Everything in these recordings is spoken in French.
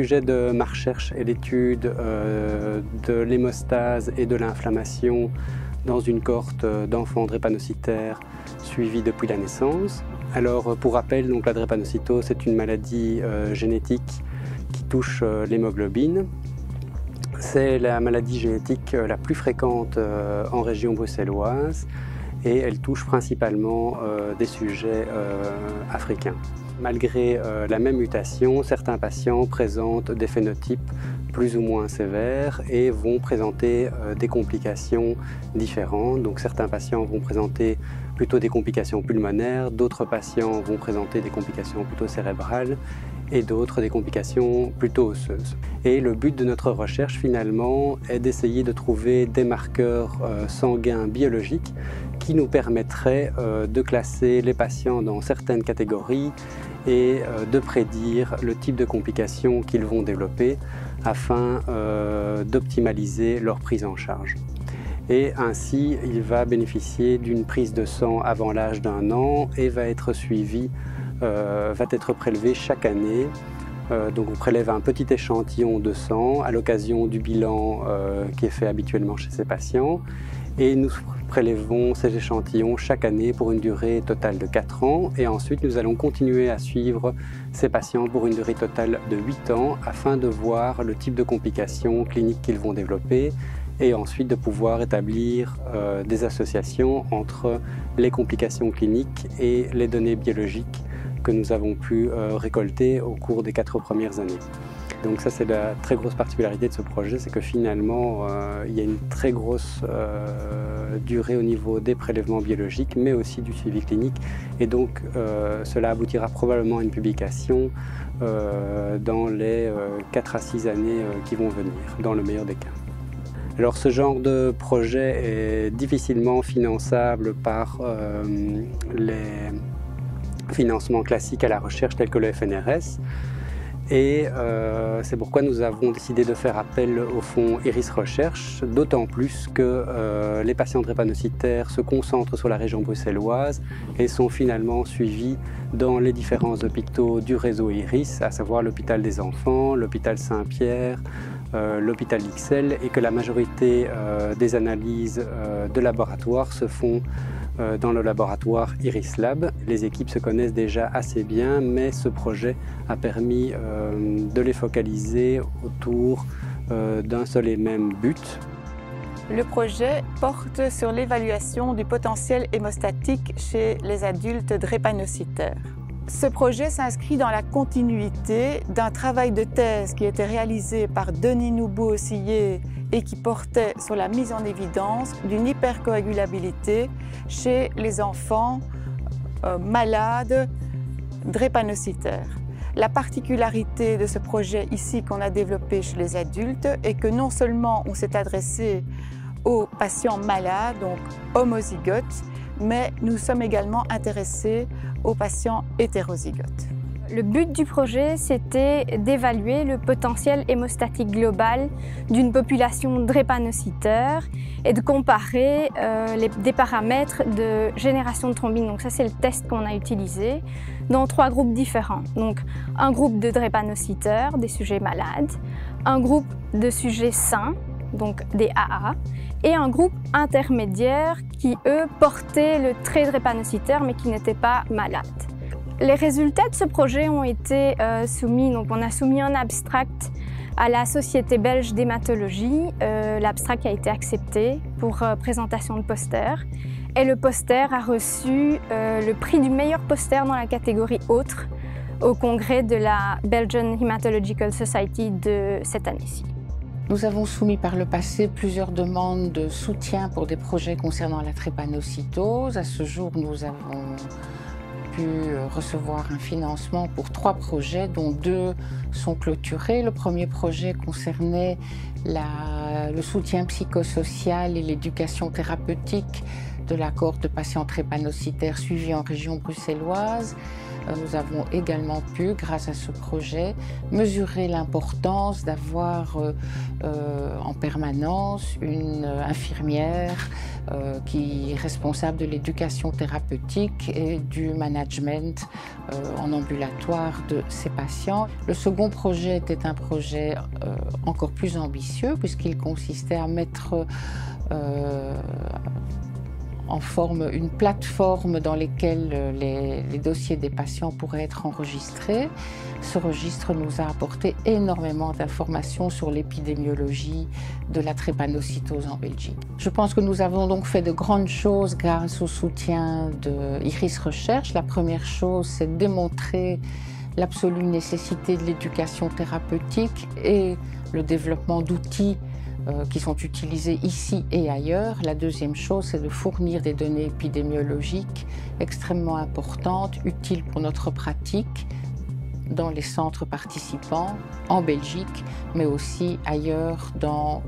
sujet de ma recherche est l'étude de l'hémostase et de l'inflammation dans une cohorte d'enfants drépanocytaires suivis depuis la naissance. Alors pour rappel, donc, la drépanocytose est une maladie génétique qui touche l'hémoglobine. C'est la maladie génétique la plus fréquente en région bruxelloise et elle touche principalement des sujets africains. Malgré la même mutation, certains patients présentent des phénotypes plus ou moins sévères et vont présenter des complications différentes. Donc certains patients vont présenter plutôt des complications pulmonaires, d'autres patients vont présenter des complications plutôt cérébrales et d'autres des complications plutôt osseuses. Et le but de notre recherche finalement est d'essayer de trouver des marqueurs sanguins biologiques qui nous permettraient de classer les patients dans certaines catégories et de prédire le type de complications qu'ils vont développer afin d'optimaliser leur prise en charge. Et ainsi, il va bénéficier d'une prise de sang avant l'âge d'1 an et va être suivi, va être prélevé chaque année. Donc on prélève un petit échantillon de sang à l'occasion du bilan qui est fait habituellement chez ces patients. Et nous prélevons ces échantillons chaque année pour une durée totale de 4 ans. Et ensuite, nous allons continuer à suivre ces patients pour une durée totale de 8 ans afin de voir le type de complications cliniques qu'ils vont développer et ensuite de pouvoir établir des associations entre les complications cliniques et les données biologiques que nous avons pu récolter au cours des 4 premières années. Donc ça, c'est la très grosse particularité de ce projet, c'est que finalement, il y a une très grosse durée au niveau des prélèvements biologiques, mais aussi du suivi clinique. Et donc, cela aboutira probablement à une publication dans les 4 à 6 années qui vont venir, dans le meilleur des cas. Alors ce genre de projet est difficilement finançable par les financements classiques à la recherche tels que le FNRS. Et c'est pourquoi nous avons décidé de faire appel au fonds Iris Recherche, d'autant plus que les patients drépanocytaires se concentrent sur la région bruxelloise et sont finalement suivis dans les différents hôpitaux du réseau Iris, à savoir l'hôpital des enfants, l'hôpital Saint-Pierre, l'hôpital d'Ixelles, et que la majorité des analyses de laboratoire se font dans le laboratoire Iris Lab. Les équipes se connaissent déjà assez bien, mais ce projet a permis de les focaliser autour d'un seul et même but. Le projet porte sur l'évaluation du potentiel hémostatique chez les adultes drépanocytaires. Ce projet s'inscrit dans la continuité d'un travail de thèse qui a été réalisé par Denis Noubeau-Osillé et qui portait sur la mise en évidence d'une hypercoagulabilité chez les enfants malades drépanocytaires. La particularité de ce projet ici qu'on a développé chez les adultes est que non seulement on s'est adressé aux patients malades, donc homozygotes, mais nous sommes également intéressés aux patients hétérozygotes. Le but du projet, c'était d'évaluer le potentiel hémostatique global d'une population drépanocytaire et de comparer des paramètres de génération de thrombine. Donc ça, c'est le test qu'on a utilisé dans 3 groupes différents. Donc un groupe de drépanocytaires, des sujets malades, un groupe de sujets sains, donc des AA, et un groupe intermédiaire qui, eux, portaient le trait drépanocytaire mais qui n'étaient pas malades. Les résultats de ce projet ont été soumis, donc on a soumis un abstract à la Société belge d'hématologie. L'abstract a été accepté pour présentation de poster et le poster a reçu le prix du meilleur poster dans la catégorie autre au congrès de la Belgian Hematological Society de cette année-ci. Nous avons soumis par le passé plusieurs demandes de soutien pour des projets concernant la drépanocytose. À ce jour, nous avons pu recevoir un financement pour 3 projets, dont 2 sont clôturés. Le premier projet concernait le soutien psychosocial et l'éducation thérapeutique de la cohorte de patients drépanocytaires suivis en région bruxelloise. Nous avons également pu, grâce à ce projet, mesurer l'importance d'avoir en permanence une infirmière qui est responsable de l'éducation thérapeutique et du management en ambulatoire de ces patients. Le second projet était un projet encore plus ambitieux puisqu'il consistait à mettre en forme une plateforme dans laquelle les dossiers des patients pourraient être enregistrés. Ce registre nous a apporté énormément d'informations sur l'épidémiologie de la drépanocytose en Belgique. Je pense que nous avons donc fait de grandes choses grâce au soutien de Iris Recherche. La première chose, c'est de démontrer l'absolue nécessité de l'éducation thérapeutique et le développement d'outils qui sont utilisés ici et ailleurs. La deuxième chose, c'est de fournir des données épidémiologiques extrêmement importantes, utiles pour notre pratique dans les centres participants, en Belgique, mais aussi ailleurs dans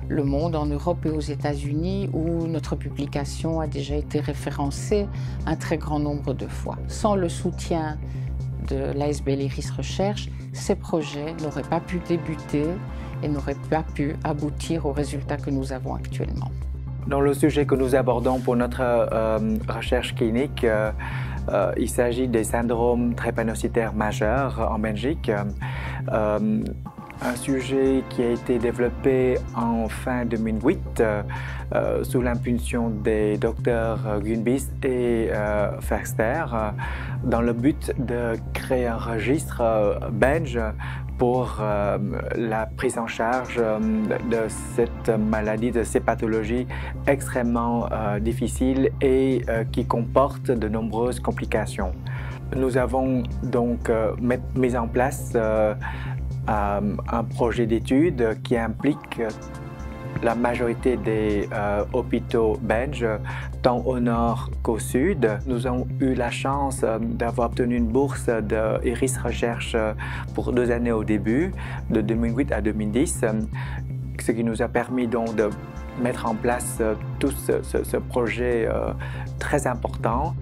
le monde, en Europe et aux États-Unis, où notre publication a déjà été référencée un très grand nombre de fois. Sans le soutien de l'ASBL Iris Recherche, ces projets n'auraient pas pu débuter et n'auraient pas pu aboutir aux résultats que nous avons actuellement. Dans le sujet que nous abordons pour notre recherche clinique, il s'agit des syndromes drépanocytaires majeurs en Belgique. Un sujet qui a été développé en fin 2008 sous l'impulsion des docteurs Gunbis et Verster dans le but de créer un registre belge pour la prise en charge de cette maladie, de ces pathologies extrêmement difficiles et qui comportent de nombreuses complications. Nous avons donc mis en place un projet d'étude qui implique la majorité des hôpitaux belges, tant au nord qu'au sud. Nous avons eu la chance d'avoir obtenu une bourse de Iris Recherche pour 2 années au début, de 2008 à 2010, ce qui nous a permis donc de mettre en place tout ce projet très important.